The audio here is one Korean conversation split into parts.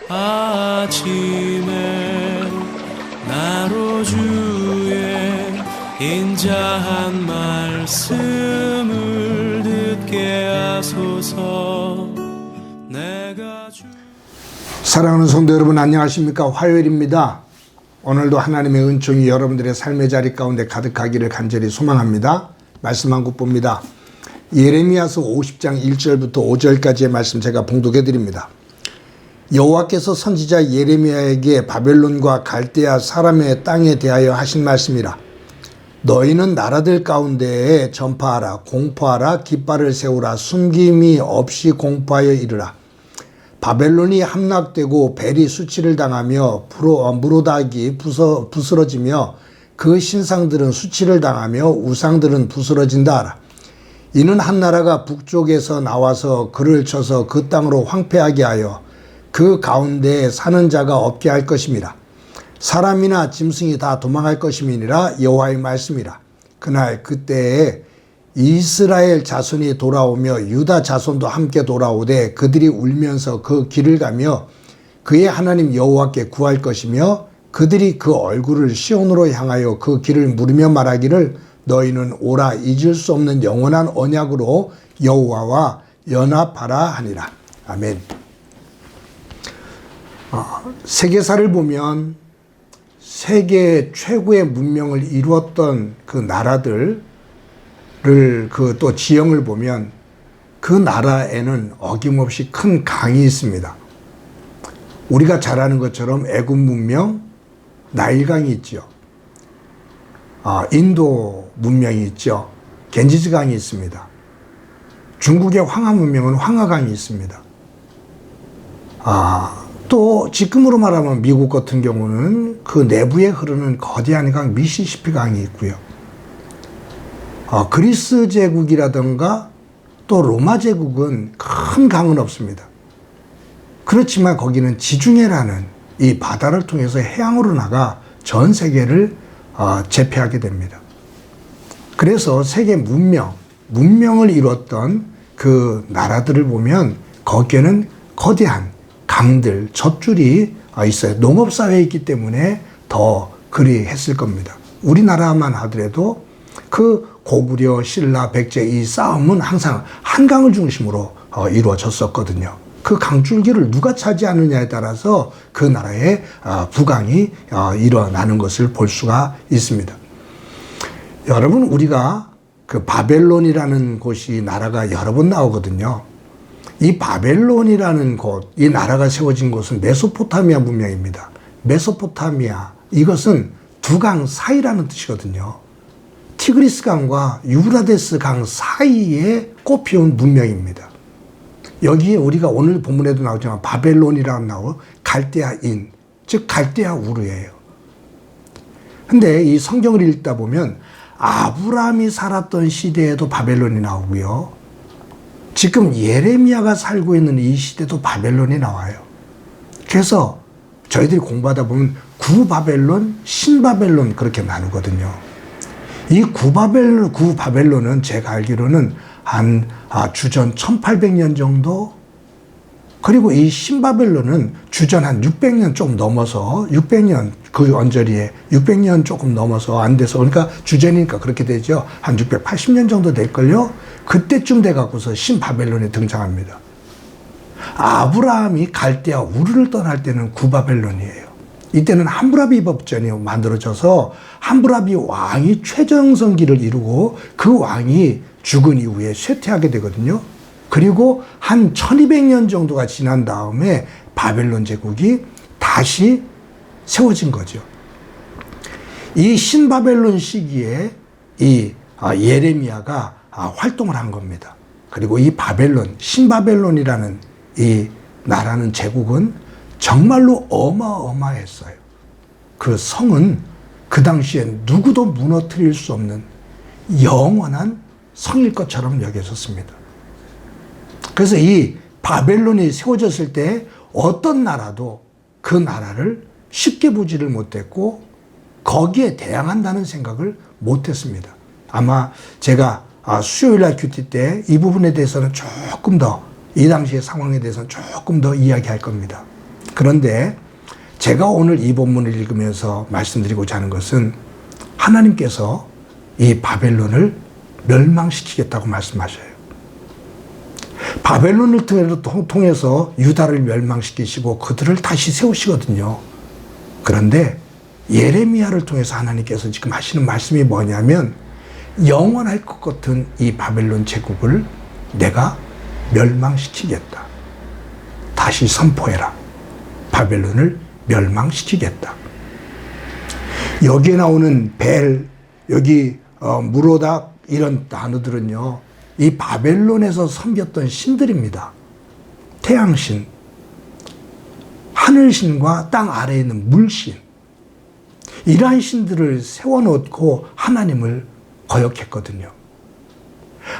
아침에 나로 주의 인자한 말씀을 듣게 하소서. 내가 사랑하는 성도 여러분, 안녕하십니까? 화요일입니다. 오늘도 하나님의 은총이 여러분들의 삶의 자리 가운데 가득하기를 간절히 소망합니다. 말씀 한 국 봅니다. 예레미야서 50장 1절부터 5절까지의 말씀 제가 봉독해 드립니다. 여호와께서 선지자 예레미야에게 바벨론과 갈대아 사람의 땅에 대하여 하신 말씀이라. 너희는 나라들 가운데에 전파하라, 공포하라, 깃발을 세우라, 숨김이 없이 공포하여 이르라. 바벨론이 함락되고 벨이 수치를 당하며 무로닥이 부스러지며 그 신상들은 수치를 당하며 우상들은 부스러진다 하라. 이는 한 나라가 북쪽에서 나와서 그를 쳐서 그 땅으로 황폐하게 하여 그 가운데에 사는 자가 없게 할 것임이라. 사람이나 짐승이 다 도망할 것임이니라. 여호와의 말씀이라. 그날 그때에 이스라엘 자손이 돌아오며 유다 자손도 함께 돌아오되 그들이 울면서 그 길을 가며 그의 하나님 여호와께 구할 것이며 그들이 그 얼굴을 시온으로 향하여 그 길을 물으며 말하기를 너희는 오라, 잊을 수 없는 영원한 언약으로 여호와와 연합하라 하니라. 아멘. 세계사를 보면 세계 최고의 문명을 이루었던 그 나라들을 그 또 지형을 보면 그 나라에는 어김없이 큰 강이 있습니다. 우리가 잘 아는 것처럼 애굽 문명 나일강이 있죠. 인도 문명이 있죠. 겐지스 강이 있습니다. 중국의 황하 문명은 황하강이 있습니다. 또 지금으로 말하면 미국 같은 경우는 그 내부에 흐르는 거대한 강 미시시피 강이 있고요. 그리스 제국이라든가 또 로마 제국은 큰 강은 없습니다. 그렇지만 거기는 지중해라는 이 바다를 통해서 해양으로 나가 전 세계를 제패하게 됩니다. 그래서 세계 문명을 이뤘던 그 나라들을 보면 거기에는 거대한 강들, 젖줄이 있어요. 농업사회에 있기 때문에 더 그리 했을 겁니다. 우리나라만 하더라도 그 고구려, 신라, 백제 이 싸움은 항상 한강을 중심으로 이루어졌었거든요. 그 강줄기를 누가 차지하느냐에 따라서 그 나라의 부강이 일어나는 것을 볼 수가 있습니다. 여러분, 우리가 그 바벨론이라는 곳이 나라가 여러 번 나오거든요. 이 바벨론이라는 곳, 이 나라가 세워진 곳은 메소포타미아 문명입니다. 메소포타미아, 이것은 두 강 사이라는 뜻이거든요. 티그리스 강과 유브라데스 강 사이에 꽃피운 문명입니다. 여기에 우리가 오늘 본문에도 나오지만 바벨론이라고 나오고 갈대아인, 즉 갈대아 우르예요. 근데 이 성경을 읽다 보면 아브라함이 살았던 시대에도 바벨론이 나오고요. 지금 예레미야가 살고 있는 이 시대도 바벨론이 나와요. 그래서 저희들이 공부하다 보면 구바벨론, 신바벨론 그렇게 나누거든요. 이 구바벨론은 제가 알기로는 한 주전 1800년 정도, 그리고 이 신바벨론은 주전 한 600년 좀 넘어서 600년 그 언저리에 600년 조금 넘어서 안 돼서, 그러니까 주전이니까 그렇게 되죠. 한 680년 정도 될걸요. 그때쯤 돼갖고서 신바벨론이 등장합니다. 아브라함이 갈대아 우르를 떠날 때는 구바벨론이에요. 이때는 함무라비 법전이 만들어져서 함무라비 왕이 최정성기를 이루고 그 왕이 죽은 이후에 쇠퇴하게 되거든요. 그리고 한 1200년 정도가 지난 다음에 바벨론 제국이 다시 세워진 거죠. 이 신바벨론 시기에 이 예레미야가 활동을 한 겁니다. 그리고 이 바벨론, 신바벨론이라는 이 나라는 제국은 정말로 어마어마했어요. 그 성은 그 당시에 누구도 무너뜨릴 수 없는 영원한 성일 것처럼 여겨졌습니다. 그래서 이 바벨론이 세워졌을 때 어떤 나라도 그 나라를 쉽게 보지를 못했고 거기에 대항한다는 생각을 못했습니다. 아마 제가 수요일날 큐티 때 이 부분에 대해서는 조금 더, 이 당시의 상황에 대해서는 조금 더 이야기할 겁니다. 그런데 제가 오늘 이 본문을 읽으면서 말씀드리고자 하는 것은 하나님께서 이 바벨론을 멸망시키겠다고 말씀하셔요. 바벨론을 통해서 유다를 멸망시키시고 그들을 다시 세우시거든요. 그런데 예레미야를 통해서 하나님께서 지금 하시는 말씀이 뭐냐면 영원할 것 같은 이 바벨론 제국을 내가 멸망시키겠다. 다시 선포해라. 바벨론을 멸망시키겠다. 여기에 나오는 벨, 여기 무로닥 이런 단어들은요, 이 바벨론에서 섬겼던 신들입니다. 태양신, 하늘신과 땅 아래에 있는 물신, 이러한 신들을 세워놓고 하나님을 거역했거든요.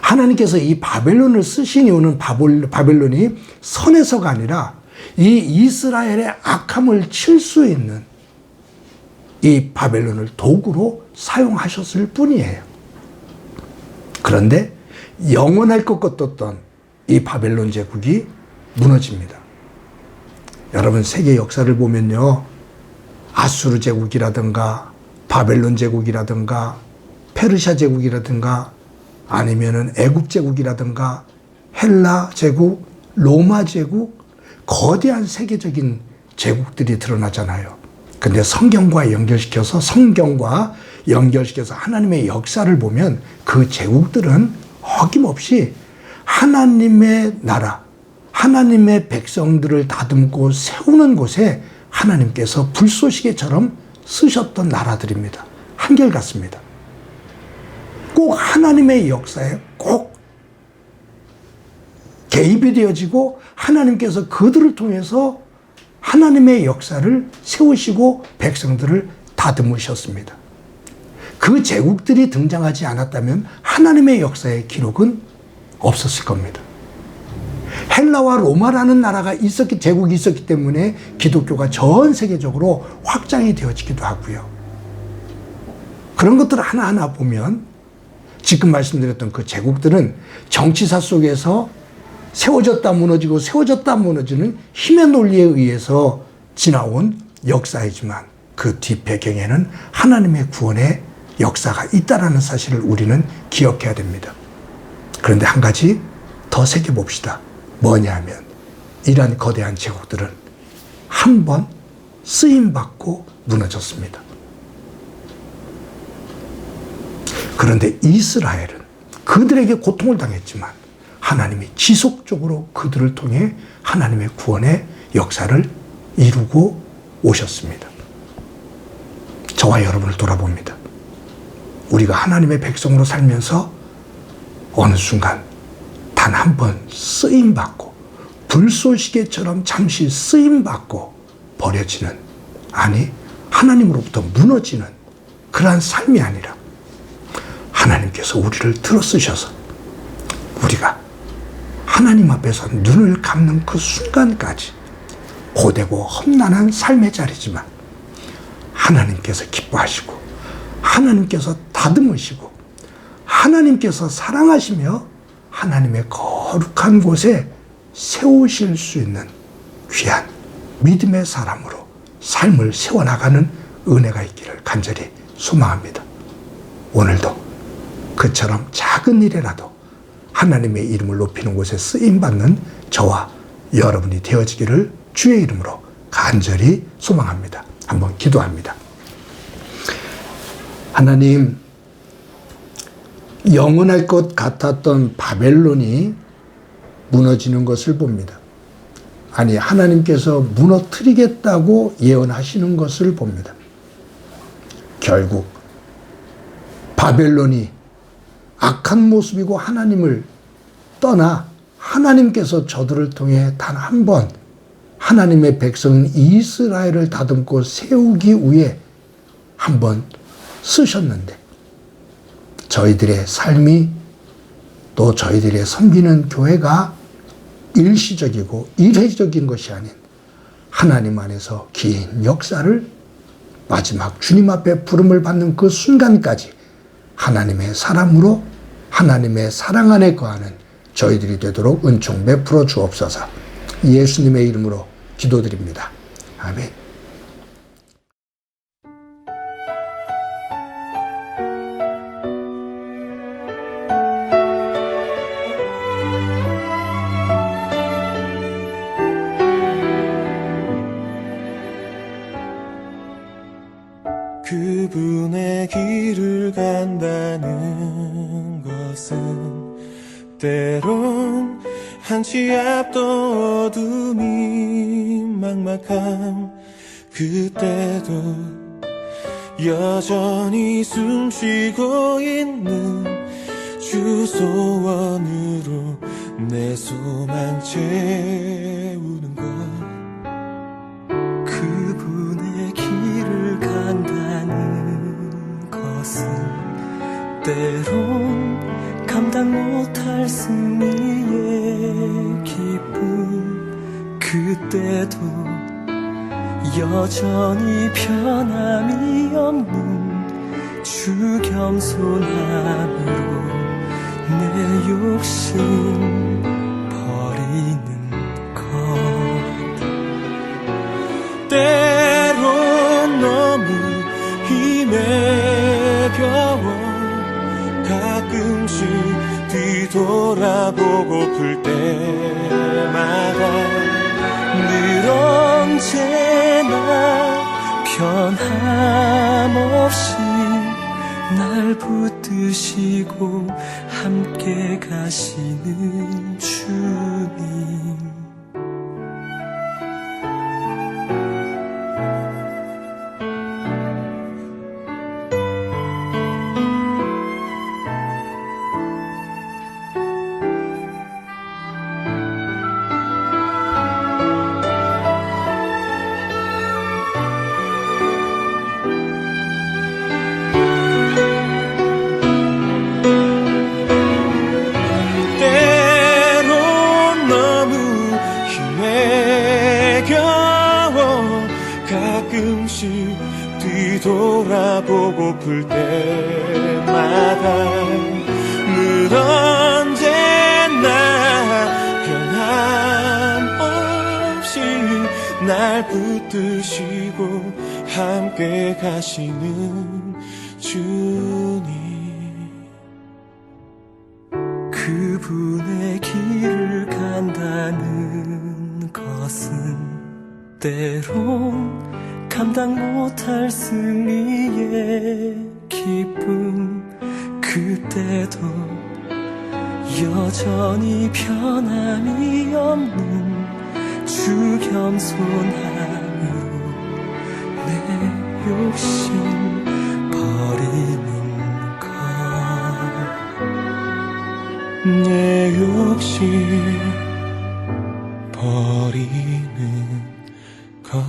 하나님께서 이 바벨론을 쓰신 이유는 바벨론이 선에서가 아니라 이 이스라엘의 악함을 칠 수 있는 이 바벨론을 도구로 사용하셨을 뿐이에요. 그런데 영원할 것 같았던 이 바벨론 제국이 무너집니다. 여러분 세계 역사를 보면요, 아수르 제국이라든가 바벨론 제국이라든가 페르시아 제국이라든가 아니면은 애굽 제국이라든가 헬라 제국, 로마 제국, 거대한 세계적인 제국들이 드러나잖아요. 근데 성경과 연결시켜서 하나님의 역사를 보면 그 제국들은 어김없이 하나님의 나라, 하나님의 백성들을 다듬고 세우는 곳에 하나님께서 불쏘시개처럼 쓰셨던 나라들입니다. 한결같습니다. 꼭 하나님의 역사에 꼭 개입이 되어지고 하나님께서 그들을 통해서 하나님의 역사를 세우시고 백성들을 다듬으셨습니다. 그 제국들이 등장하지 않았다면 하나님의 역사의 기록은 없었을 겁니다. 헬라와 로마라는 나라가 제국이 있었기 때문에 기독교가 전 세계적으로 확장이 되어지기도 하고요. 그런 것들을 하나하나 보면 지금 말씀드렸던 그 제국들은 정치사 속에서 세워졌다 무너지고 세워졌다 무너지는 힘의 논리에 의해서 지나온 역사이지만 그 뒷배경에는 하나님의 구원의 역사가 있다라는 사실을 우리는 기억해야 됩니다. 그런데 한 가지 더 새겨봅시다. 뭐냐 하면 이러한 거대한 제국들은 한 번 쓰임받고 무너졌습니다. 그런데 이스라엘은 그들에게 고통을 당했지만 하나님이 지속적으로 그들을 통해 하나님의 구원의 역사를 이루고 오셨습니다. 저와 여러분을 돌아봅니다. 우리가 하나님의 백성으로 살면서 어느 순간 단 한 번 쓰임받고 불쏘시개처럼 잠시 쓰임받고 버려지는, 아니 하나님으로부터 무너지는 그러한 삶이 아니라 하나님께서 우리를 들어쓰셔서 우리가 하나님 앞에서 눈을 감는 그 순간까지 고되고 험난한 삶의 자리지만 하나님께서 기뻐하시고 하나님께서 다듬으시고 하나님께서 사랑하시며 하나님의 거룩한 곳에 세우실 수 있는 귀한 믿음의 사람으로 삶을 세워나가는 은혜가 있기를 간절히 소망합니다. 오늘도 그처럼 작은 일이라도 하나님의 이름을 높이는 곳에 쓰임받는 저와 여러분이 되어지기를 주의 이름으로 간절히 소망합니다. 한번 기도합니다. 하나님, 영원할 것 같았던 바벨론이 무너지는 것을 봅니다. 아니, 하나님께서 무너뜨리겠다고 예언하시는 것을 봅니다. 결국 바벨론이 악한 모습이고 하나님을 떠나 하나님께서 저들을 통해 단 한 번 하나님의 백성 이스라엘을 다듬고 세우기 위해 한 번 쓰셨는데 저희들의 삶이 또 저희들의 섬기는 교회가 일시적이고 일회적인 것이 아닌 하나님 안에서 긴 역사를 마지막 주님 앞에 부름을 받는 그 순간까지 하나님의 사람으로 하나님의 사랑 안에 거하는 저희들이 되도록 은총 베풀어 주옵소서. 예수님의 이름으로 기도드립니다. 아멘. 그분의 길을 간다는 것은 때론 한치 앞도 어둠이 막막함 그때도 여전히 숨쉬고 있는 주 소원으로 내 소망 채우는 것 그분의 길을 간다는 것은 때론 감당 못할 승리의 기쁨 그때도 여전히 변함이 없는 주 겸손함으로 내 욕심 버리는 것 때론 너무 힘에 겨워 가끔씩 뒤돌아보고플 때마다 늘 언제나 변함없이 날 붙드시고 함께 가시는 주님 가끔씩 뒤돌아보고플 때마다 늘 언제나 변함없이 날 붙드시고 함께 가시는 주님 그분의 길을 간다는 것은 때론 감당 못할 승리의 기쁨 그때도 여전히 변함이 없는 주 겸손함으로 내 욕심 버리는 것 내 욕심 버리는 것